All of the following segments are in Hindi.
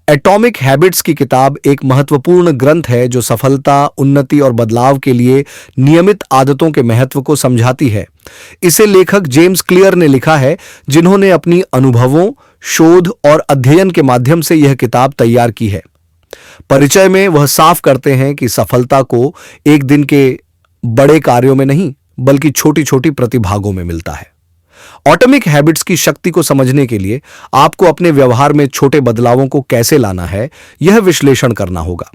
एटॉमिक हैबिट्स की किताब एक महत्वपूर्ण ग्रंथ है जो सफलता, उन्नति और बदलाव के लिए नियमित आदतों के महत्व को समझाती है। इसे लेखक जेम्स क्लियर ने लिखा है, जिन्होंने अपनी अनुभवों, शोध और अध्ययन के माध्यम से यह किताब तैयार की है। परिचय में वह साफ करते हैं कि सफलता को एक दिन के बड़े कार्यों में नहीं, बल्कि छोटी छोटी प्रतिभागों में मिलता है। ऑटोमिक हैबिट्स की शक्ति को समझने के लिए आपको अपने व्यवहार में छोटे बदलावों को कैसे लाना है, यह विश्लेषण करना होगा।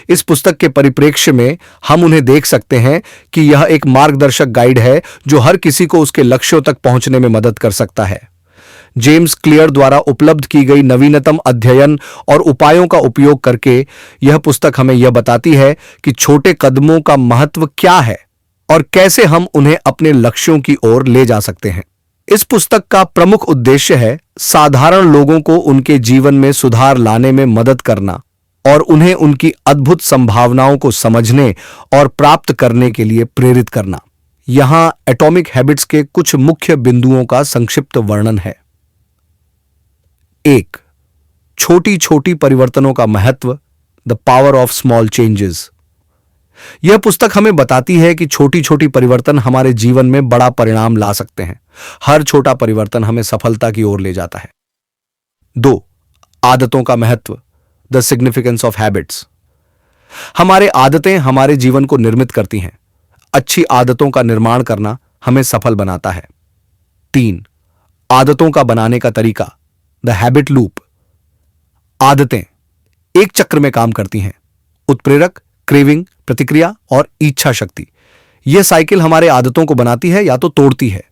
इस पुस्तक के परिप्रेक्ष्य में हम उन्हें देख सकते हैं कि यह एक मार्गदर्शक गाइड है जो हर किसी को उसके लक्ष्यों तक पहुंचने में मदद कर सकता है। जेम्स क्लियर द्वारा उपलब्ध की गई नवीनतम अध्ययन और उपायों का उपयोग करके यह पुस्तक हमें यह बताती है कि छोटे कदमों का महत्व क्या है और कैसे हम उन्हें अपने लक्ष्यों की ओर ले जा सकते हैं। इस पुस्तक का प्रमुख उद्देश्य है साधारण लोगों को उनके जीवन में सुधार लाने में मदद करना और उन्हें उनकी अद्भुत संभावनाओं को समझने और प्राप्त करने के लिए प्रेरित करना। यहां एटॉमिक हैबिट्स के कुछ मुख्य बिंदुओं का संक्षिप्त वर्णन है। 1. छोटी छोटी परिवर्तनों का महत्व, the power of small changes. यह पुस्तक हमें बताती है कि छोटी छोटी परिवर्तन हमारे जीवन में बड़ा परिणाम ला सकते हैं। हर छोटा परिवर्तन हमें सफलता की ओर ले जाता है। 2. आदतों का महत्व, द सिग्निफिकेंस ऑफ हैबिट्स। हमारे आदतें हमारे जीवन को निर्मित करती हैं। अच्छी आदतों का निर्माण करना हमें सफल बनाता है। 3. आदतों का बनाने का तरीका, द हैबिट लूप। आदतें एक चक्र में काम करती हैं: उत्प्रेरक, क्रेविंग, प्रतिक्रिया और इच्छा शक्ति। यह साइकिल हमारे आदतों को बनाती है या तो तोड़ती है।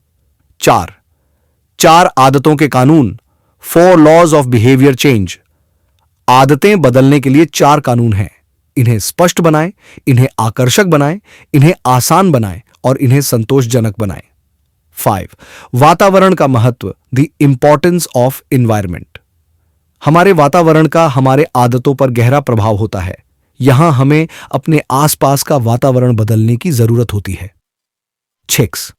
4 आदतों के कानून, 4 लॉज ऑफ बिहेवियर चेंज। आदतें बदलने के लिए 4 कानून हैं। इन्हें स्पष्ट बनाएं, इन्हें आकर्षक बनाएं, इन्हें आसान बनाएं और इन्हें संतोषजनक बनाएं। 5 वातावरण का महत्व, द इंपॉर्टेंस ऑफ एनवायरनमेंट। हमारे वातावरण का हमारे आदतों पर गहरा प्रभाव होता है। यहां हमें अपने आसपास का वातावरण बदलने की जरूरत होती है। 6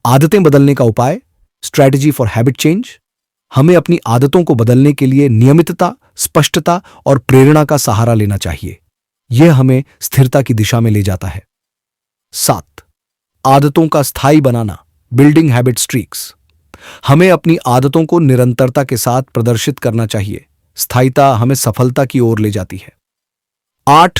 आदतें बदलने का उपाय, स्ट्रैटेजी फॉर हैबिट चेंज। हमें अपनी आदतों को बदलने के लिए नियमितता, स्पष्टता और प्रेरणा का सहारा लेना चाहिए। यह हमें स्थिरता की दिशा में ले जाता है। 7 आदतों का स्थायी बनाना, बिल्डिंग हैबिट स्ट्रीक्स। हमें अपनी आदतों को निरंतरता के साथ प्रदर्शित करना चाहिए। स्थायिता हमें सफलता की ओर ले जाती है। 8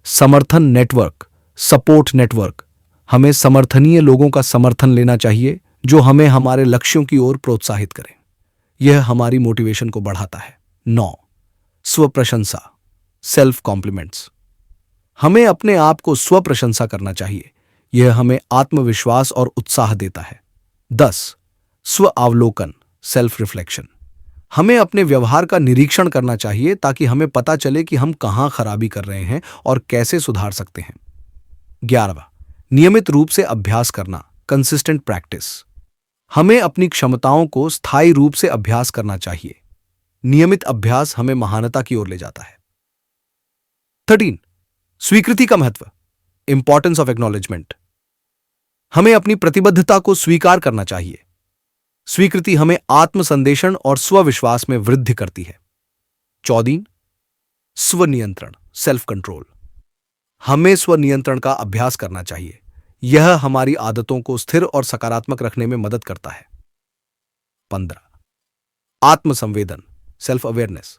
समर्थन नेटवर्क, सपोर्ट नेटवर्क। हमें समर्थनीय लोगों का समर्थन लेना चाहिए जो हमें हमारे लक्ष्यों की ओर प्रोत्साहित करें। यह हमारी मोटिवेशन को बढ़ाता है। 9 स्व प्रशंसा, सेल्फ कॉम्प्लीमेंट्स। हमें अपने आप को स्व प्रशंसा करना चाहिए। यह हमें आत्मविश्वास और उत्साह देता है। 10 स्व अवलोकन, सेल्फ रिफ्लेक्शन। हमें अपने व्यवहार का निरीक्षण करना चाहिए ताकि हमें पता चले कि हम कहां खराबी कर रहे हैं और कैसे सुधार सकते हैं। 11 नियमित रूप से अभ्यास करना, कंसिस्टेंट प्रैक्टिस। हमें अपनी क्षमताओं को स्थायी रूप से अभ्यास करना चाहिए। नियमित अभ्यास हमें महानता की ओर ले जाता है। 13 स्वीकृति का महत्व, इंपॉर्टेंस ऑफ एक्नॉलेजमेंट। हमें अपनी प्रतिबद्धता को स्वीकार करना चाहिए। स्वीकृति हमें आत्मसंदेशन और स्वविश्वास में वृद्धि करती है। 14 स्वनियंत्रण, सेल्फ कंट्रोल। हमें स्वनियंत्रण का अभ्यास करना चाहिए। यह हमारी आदतों को स्थिर और सकारात्मक रखने में मदद करता है। 15 आत्मसंवेदन, सेल्फ अवेयरनेस।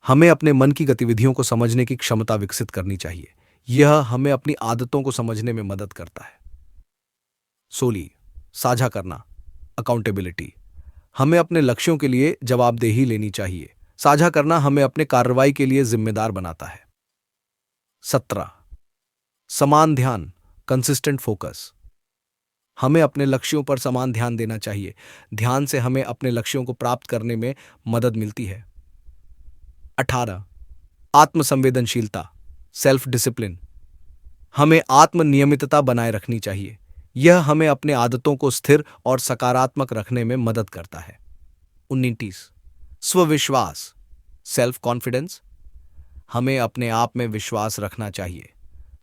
हमें अपने मन की गतिविधियों को समझने की क्षमता विकसित करनी चाहिए। यह हमें अपनी आदतों को समझने में मदद करता है। 16 साझा करना, अकाउंटेबिलिटी। हमें अपने लक्ष्यों के लिए जवाबदेही लेनी चाहिए। साझा करना हमें अपने कार्रवाई के लिए जिम्मेदार बनाता है। 17 समान ध्यान, कंसिस्टेंट फोकस। हमें अपने लक्ष्यों पर समान ध्यान देना चाहिए। ध्यान से हमें अपने लक्ष्यों को प्राप्त करने में मदद मिलती है। 18 आत्मसंवेदनशीलता, सेल्फ डिसिप्लिन। हमें आत्मनियमितता बनाए रखनी चाहिए। यह हमें अपने आदतों को स्थिर और सकारात्मक रखने में मदद करता है। 19 स्वविश्वास, सेल्फ कॉन्फिडेंस। हमें अपने आप में विश्वास रखना चाहिए।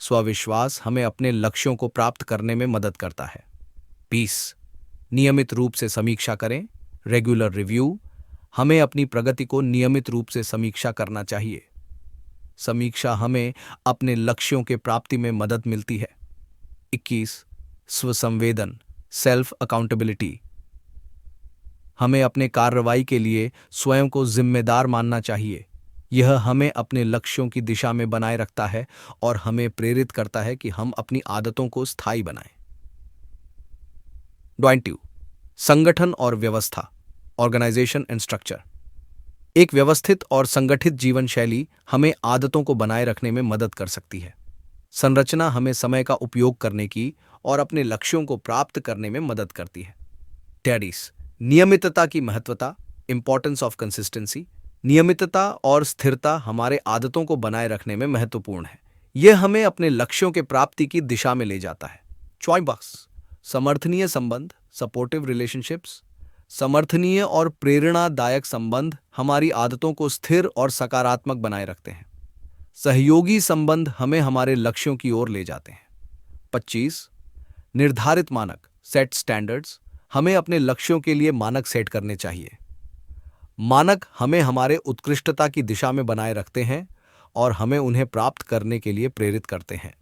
स्वविश्वास हमें अपने लक्ष्यों को प्राप्त करने में मदद करता है। 20 नियमित रूप से समीक्षा करें, रेगुलर रिव्यू। हमें अपनी प्रगति को नियमित रूप से समीक्षा करना चाहिए। समीक्षा हमें अपने लक्ष्यों के प्राप्ति में मदद मिलती है। 21 स्वसंवेदन सेल्फ अकाउंटेबिलिटी। हमें अपने कार्रवाई के लिए स्वयं को जिम्मेदार मानना चाहिए। यह हमें अपने लक्ष्यों की दिशा में बनाए रखता है और हमें प्रेरित करता है कि हम अपनी आदतों को स्थायी बनाएं। 22 संगठन और व्यवस्था ऑर्गेनाइजेशन एंड स्ट्रक्चर। एक व्यवस्थित और संगठित जीवन शैली हमें आदतों को बनाए रखने में मदद कर सकती है। संरचना हमें समय का उपयोग करने की और अपने लक्ष्यों को प्राप्त करने में मदद करती है। 23 नियमितता की महत्वता इंपॉर्टेंस ऑफ कंसिस्टेंसी। नियमितता और स्थिरता हमारे आदतों को बनाए रखने में महत्वपूर्ण है। यह हमें अपने लक्ष्यों के प्राप्ति की दिशा में ले जाता है। चॉइस बॉक्स समर्थनीय संबंध सपोर्टिव रिलेशनशिप्स। समर्थनीय और प्रेरणादायक संबंध हमारी आदतों को स्थिर और सकारात्मक बनाए रखते हैं। सहयोगी संबंध हमें हमारे लक्ष्यों की ओर ले जाते हैं। 25 निर्धारित मानक सेट स्टैंडर्ड्स। हमें अपने लक्ष्यों के लिए मानक सेट करने चाहिए। मानक हमें हमारे उत्कृष्टता की दिशा में बनाए रखते हैं और हमें उन्हें प्राप्त करने के लिए प्रेरित करते हैं।